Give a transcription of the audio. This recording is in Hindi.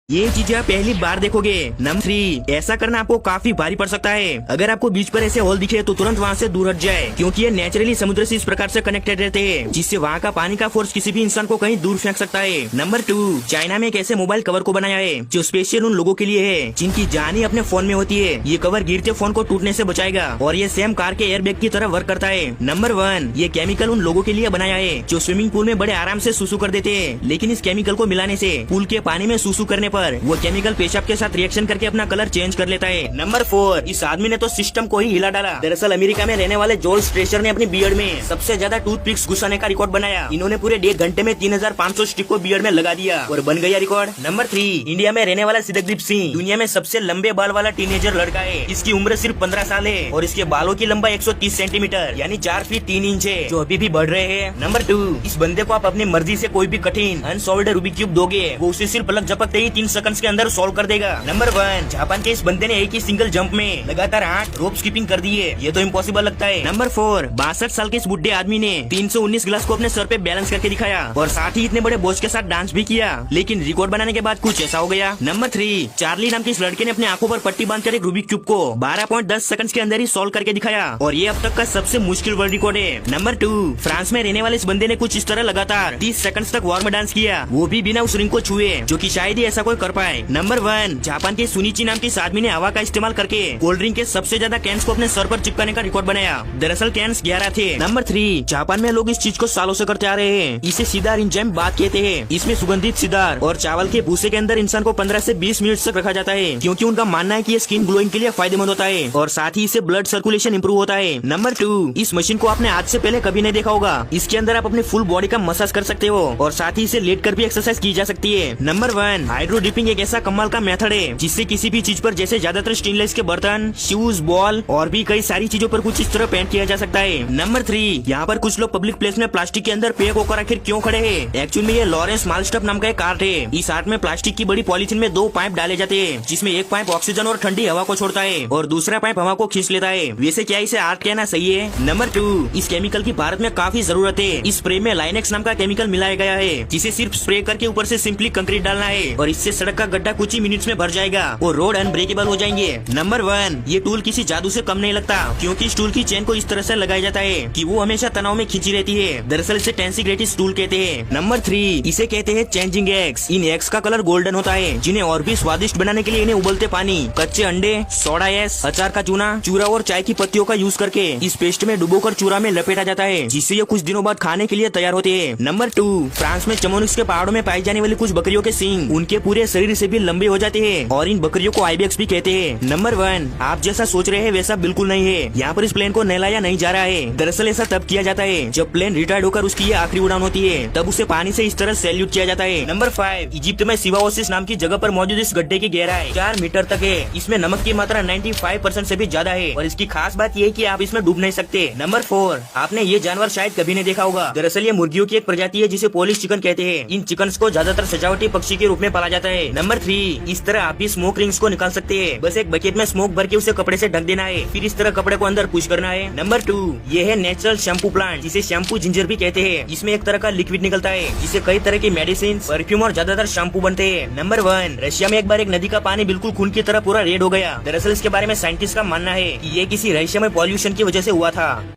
ये चीजें आप पहली बार देखोगे। नंबर 3, ऐसा करना आपको काफी भारी पड़ सकता है। अगर आपको बीच पर ऐसे होल दिखे तो तुरंत वहाँ से दूर हट जाए, क्योंकि ये नेचुरली समुद्र से इस प्रकार से कनेक्टेड रहते हैं, जिससे वहाँ का पानी का फोर्स किसी भी इंसान को कहीं दूर फेंक सकता है। नंबर 2, चाइना में एक ऐसे मोबाइल कवर को बनाया है जो स्पेशल उन लोगों के लिए है जिनकी जान ही अपने फोन में होती है। ये कवर गिरते फोन को टूटने से बचाएगा और ये सेम कार के एयरबैग की तरह वर्क करता है। नंबर 1, ये केमिकल उन लोगों के लिए बनाया है जो स्विमिंग पूल में बड़े आराम से सुसु कर देते हैं, लेकिन इस केमिकल को मिलाने से पूल के पानी में सुसु करने पर वो केमिकल पेशाब के साथ रिएक्शन करके अपना कलर चेंज कर लेता है। नंबर 4, इस आदमी ने तो सिस्टम को ही हिला डाला। दरअसल अमेरिका में रहने वाले जोल स्ट्रेचर ने अपनी बियर्ड में सबसे ज्यादा टूथपिक्स घुसाने का रिकॉर्ड बनाया। इन्होंने पूरे 1.5 घंटे में 3500 स्टिक को बियर्ड में लगा दिया और बन गया रिकॉर्ड। नंबर 3, इंडिया में रहने वाला सिद्धदीप सिंह दुनिया में सबसे लंबे बाल वाला टीनेजर लड़का है। इसकी उम्र सिर्फ 15 साल है और इसके बालों की लंबाई 130 सेंटीमीटर यानी 4 फीट 3 इंच है, जो अभी भी बढ़ रहे हैं। नंबर 2, इस बंदे को आप अपनी मर्जी से कोई भी कठिन अनसॉल्व्ड रूबिक क्यूब दोगे, वो उसे सिर्फ पलक झपकते ही 3 सेकंड्स के अंदर सॉल्व कर देगा। नंबर 1, जापान के इस बंदे ने एक ही सिंगल जंप में लगातार 8 रोप स्किपिंग कर दी है। ये तो इम्पॉसिबल लगता है। नंबर 4, 62 साल के इस बुढ़े आदमी ने 319 गिलास को अपने सर पे बैलेंस करके दिखाया और साथ ही इतने बड़े बोझ के साथ डांस भी किया, लेकिन रिकॉर्ड बनाने के बाद कुछ ऐसा हो गया। नंबर 3, चार्ली नाम के इस लड़के ने अपने आंखों पर पट्टी बांधकर एक रूबिक क्यूब को 12.10 सेकंड्स के अंदर ही सॉल्व करके दिखाया और ये अब तक का सबसे मुश्किल वर्ल्ड रिकॉर्ड है। नंबर 2, फ्रांस में रहने वाले इस बंदे ने कुछ इस तरह लगातार 30 सेकंड्स तक वार्म डांस किया, वो भी बिना उस रिंग को छुए, जो कि शायद ही ऐसा कोई कर पाए। नंबर 1, जापान के सुनिची नाम के इस आदमी ने हवा का इस्तेमाल करके कोल्ड ड्रिंक के सबसे ज्यादा कैंस को अपने सर पर चिपकाने का रिकॉर्ड बनाया। दरअसल कैंस 11 थे। नंबर 3, जापान में लोग इस चीज को सालों से करते आ रहे हैं। इसे सीदार इंजाइम बात कहते हैं। इसमें सुगंधित सीदार और चावल के भूसे के अंदर इंसान को 15 से 20 मिनट तक रखा जाता है, क्योंकि उनका मानना है कि ये स्किन ग्लोइंग के लिए फायदेमंद होता है और साथ ही इससे ब्लड सर्कुलेशन इंप्रूव होता है। नंबर 2, इस मशीन को आपने आज से पहले कभी नहीं देखा होगा। इसके अंदर आप अपनी फुल बॉडी का मसाज कर सकते हो और साथ ही इसे लेट कर भी एक्सरसाइज की जा सकती है। नंबर 1, हाइड्रो डिपिंग एक ऐसा कमाल का मेथड है जिससे किसी भी चीज पर, जैसे ज्यादातर स्टेनलेस के बर्तन, शूज, बॉल और भी कई सारी चीजों पर कुछ इस तरह पेंट किया जा सकता है। नंबर 3, यहाँ पर कुछ लोग पब्लिक प्लेस में प्लास्टिक के अंदर पैक होकर आखिर क्यों खड़े हैं? एक्चुअली में ये लॉरेंस मालस्टफ नाम का एक आर्ट है। इस आर्ट में प्लास्टिक की बड़ी पॉलीथीन में 2 पाइप डाले जाते हैं, जिसमें एक पाइप ऑक्सीजन और ठंडी हवा को छोड़ता है और दूसरा पाइप हवा को खींच लेता है। वैसे क्या इसे आर्ट कहना सही है? नंबर 2, इस केमिकल की भारत में काफी जरूरत है। इस स्प्रे में लाइनेक्स नाम का केमिकल मिलाया गया है, जिसे सिर्फ स्प्रे करके ऊपर से सिंपली कंक्रीट डालना है और इससे सड़क का गड्ढा कुछ ही मिनट्स में भर जाएगा और रोड अनब्रेकेबल हो जाएंगे। नंबर 1, ये टूल किसी जादू से कम नहीं लगता, क्योंकि इस टूल की चेन को इस तरह से लगाया जाता है कि वो हमेशा तनाव में खींची रहती है। दरअसल इसे टेंसिग्रेटिस टूल कहते हैं। नंबर 3, इसे कहते हैं चेंजिंग एग्स। इन एग्स का कलर गोल्डन होता है, जिन्हें और भी स्वादिष्ट बनाने के लिए इन्हें उबलते पानी, कच्चे अंडे, सोडा एस, अचार का चूना, चूरा और चाय की पत्तियों का यूज करके इस पेस्ट में डुबोकर चूरा में लपेटा जाता है, जिससे ये कुछ दिनों बाद खाने के लिए तैयार होते हैं। नंबर 2, फ्रांस में चमोनिक्स के पहाड़ों में पाई जाने वाली कुछ बकरियों के सींग उनके पूरे शरीर से भी लंबे हो जाते हैं और इन बकरियों को आइबेक्स भी कहते हैं। नंबर 1, आप जैसा सोच रहे हैं वैसा बिल्कुल नहीं है। यहाँ पर इस प्लेन को नहलाया नहीं जा रहा है। दरअसल ऐसा तब किया जाता है जब प्लेन रिटायर्ड होकर उसकी ये आखिरी उड़ान होती है, तब उसे पानी से इस तरह सैल्यूट किया जाता है। नंबर 5, इजिप्ट में सिवाओसिस नाम की जगह पर मौजूद इस गड्ढे की गहराई 4 मीटर तक है। इसमें नमक की मात्रा 95% से भी ज्यादा है और इसकी खास बात ये है कि आप इसमें डूब नहीं सकते। नंबर 4, आपने ये जानवर शायद कभी नहीं देखा होगा। दरअसल ये मुर्गियों की एक प्रजाति है जिसे पोलिश चिकन कहते हैं। इन चिकन्स को ज्यादातर सजावटी पक्षी के रूप में पाला जाता है। नंबर 3, इस तरह आप भी स्मोक रिंग्स को निकाल सकते हैं। बस एक बकेट में स्मोक भर के उसे कपड़े से ढक देना है, फिर इस तरह कपड़े को अंदर पुश करना है। नंबर 2, ये है नेचुरल शैम्पू प्लांट, जिसे शैम्पू जिंजर भी कहते हैं। इसमें एक तरह का लिक्विड निकलता है जिससे कई तरह की मेडिसिन, परफ्यूम और ज्यादातर शैम्पू बनते हैं। नंबर 1, रशिया में एक बार एक नदी का पानी बिल्कुल खून की तरह पूरा रेड हो गया। दरअसल इसके बारे में साइंटिस्ट का मानना है कि ये किसी रहस्यमय पॉल्यूशन की वजह से हुआ था।